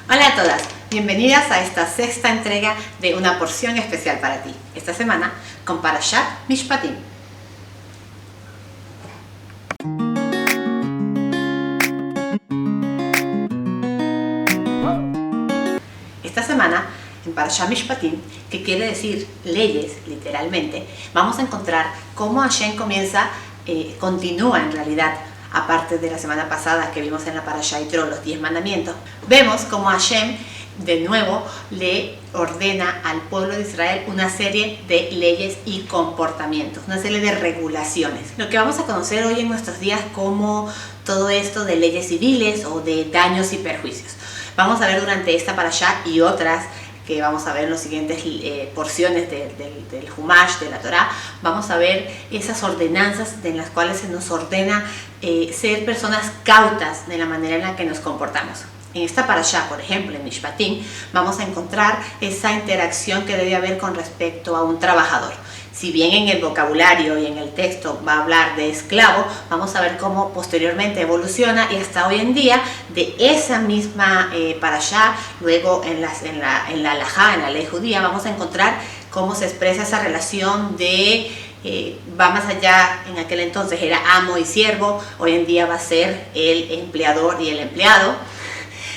Hola a todas, bienvenidas a esta sexta entrega de una porción especial para ti. Esta semana con Parashat Mishpatim. Esta semana en Parashat Mishpatim, que quiere decir leyes, literalmente, vamos a encontrar cómo Hashem continúa en realidad. Aparte de la semana pasada que vimos en la Parashá Yitro, los 10 mandamientos, vemos como Hashem de nuevo le ordena al pueblo de Israel una serie de leyes y comportamientos, una serie de regulaciones. Lo que vamos a conocer hoy en nuestros días como todo esto de leyes civiles o de daños y perjuicios. Vamos a ver durante esta Parashá y otras que vamos a ver en las siguientes porciones del Humash, de la Torá. Vamos a ver esas ordenanzas en las cuales se nos ordena ser personas cautas de la manera en la que nos comportamos. En esta parashá, por ejemplo, en Mishpatim, vamos a encontrar esa interacción que debe haber con respecto a un trabajador. Si bien en el vocabulario y en el texto va a hablar de esclavo, vamos a ver cómo posteriormente evoluciona y hasta hoy en día de esa misma parashá, luego en la halajá, en la ley judía, vamos a encontrar cómo se expresa esa relación de va más allá. En aquel entonces era amo y siervo, hoy en día va a ser el empleador y el empleado.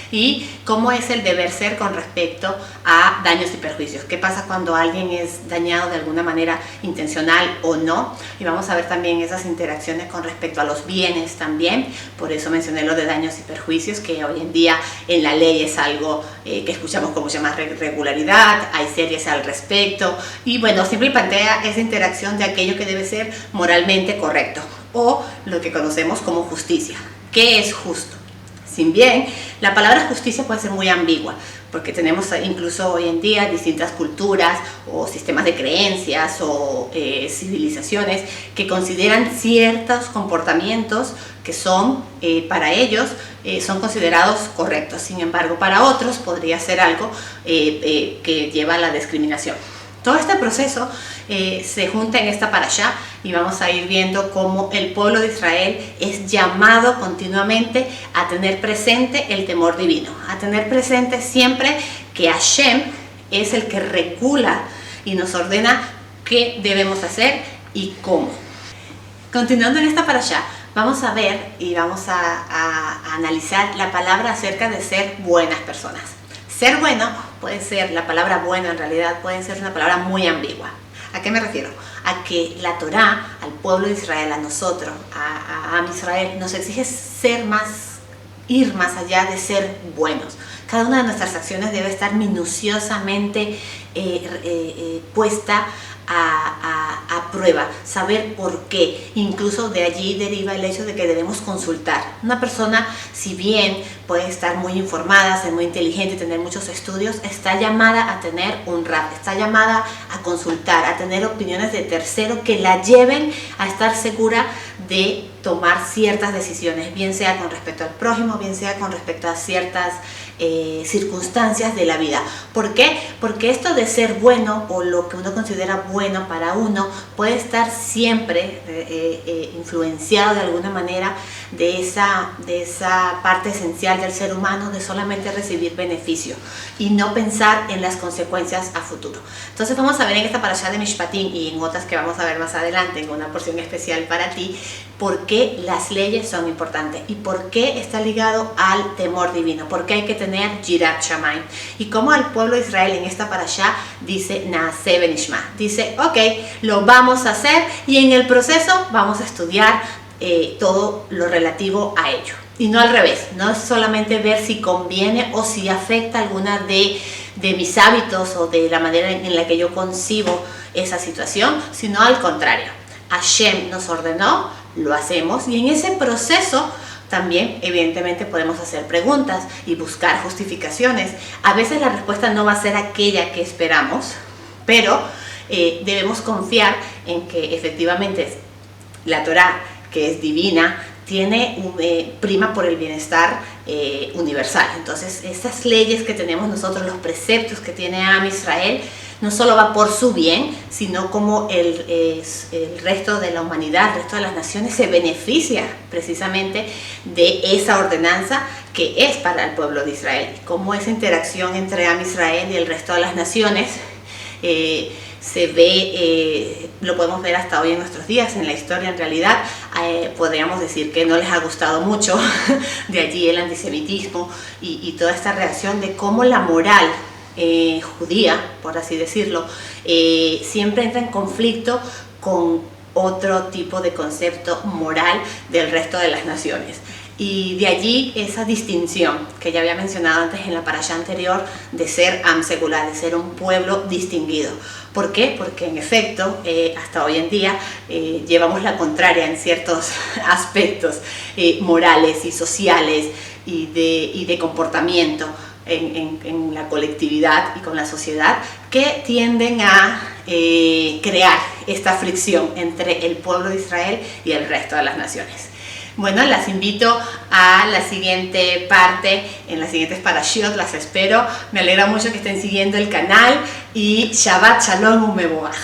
Y cómo es el deber ser con respecto a daños y perjuicios. ¿Qué pasa cuando alguien es dañado de alguna manera intencional o no? Y vamos a ver también esas interacciones con respecto a los bienes también. Por eso mencioné lo de daños y perjuicios, que hoy en día en la ley es algo que escuchamos con mucha más regularidad. Hay series al respecto. Y bueno, siempre plantea esa interacción de aquello que debe ser moralmente correcto o lo que conocemos como justicia. ¿Qué es justo? Sin bien, la palabra justicia puede ser muy ambigua, porque tenemos incluso hoy en día distintas culturas o sistemas de creencias o civilizaciones que consideran ciertos comportamientos que son, para ellos, son considerados correctos. Sin embargo, para otros podría ser algo que lleva a la discriminación. Todo este proceso se junta en esta parashá y vamos a ir viendo cómo el pueblo de Israel es llamado continuamente a tener presente el temor divino, a tener presente siempre que Hashem es el que regula y nos ordena qué debemos hacer y cómo. Continuando en esta parashá, vamos a ver y vamos a analizar la palabra acerca de ser buenas personas. Ser bueno puede ser, la palabra bueno en realidad puede ser una palabra muy ambigua. ¿A qué me refiero? A que la Torá, al pueblo de Israel, a nosotros, a Israel, nos exige ir más allá de ser buenos. Cada una de nuestras acciones debe estar minuciosamente puesta a prueba, saber por qué. Incluso de allí deriva el hecho de que debemos consultar. Una persona, si bien puede estar muy informada, ser muy inteligente, tener muchos estudios, está llamada a tener un rab, está llamada a consultar, a tener opiniones de tercero que la lleven a estar segura de tomar ciertas decisiones, bien sea con respecto al prójimo, bien sea con respecto a ciertas circunstancias de la vida. ¿Por qué? Porque esto de ser bueno o lo que uno considera bueno para uno puede estar siempre influenciado de alguna manera de esa parte esencial del ser humano, de solamente recibir beneficio y no pensar en las consecuencias a futuro. Entonces vamos a ver en esta parashá de Mishpatim y en otras que vamos a ver más adelante en una porción especial para ti, por qué las leyes son importantes y por qué está ligado al temor divino, por qué hay que tener Yirat Shamayim, y cómo al pueblo de Israel en esta parashá dice Naaseh Benishma, dice ok, lo vamos a hacer y en el proceso vamos a estudiar todo lo relativo a ello. Y no al revés, no es solamente ver si conviene o si afecta alguna de mis hábitos o de la manera en la que yo concibo esa situación, sino al contrario. Hashem nos ordenó, lo hacemos, y en ese proceso también evidentemente podemos hacer preguntas y buscar justificaciones. A veces la respuesta no va a ser aquella que esperamos, pero debemos confiar en que efectivamente la Torá, que es divina, prima por el bienestar universal. Entonces, esas leyes que tenemos nosotros, los preceptos que tiene Am Israel, no solo va por su bien, sino como el resto de la humanidad, el resto de las naciones se beneficia precisamente de esa ordenanza que es para el pueblo de Israel. Como esa interacción entre Am Israel y el resto de las naciones se ve, lo podemos ver hasta hoy en nuestros días, en la historia en realidad. Podríamos decir que no les ha gustado mucho, de allí el antisemitismo y toda esta reacción de cómo la moral judía, por así decirlo, siempre entra en conflicto con otro tipo de concepto moral del resto de las naciones. Y de allí esa distinción que ya había mencionado antes en la parashá anterior de ser Am Segulá, de ser un pueblo distinguido. ¿Por qué? Porque en efecto, hasta hoy en día llevamos la contraria en ciertos aspectos morales y sociales y de comportamiento en la colectividad y con la sociedad, que tienden a crear esta fricción entre el pueblo de Israel y el resto de las naciones. Bueno, las invito a la siguiente parte, en las siguientes parashiot, las espero. Me alegra mucho que estén siguiendo el canal y Shabbat Shalom Umevorach.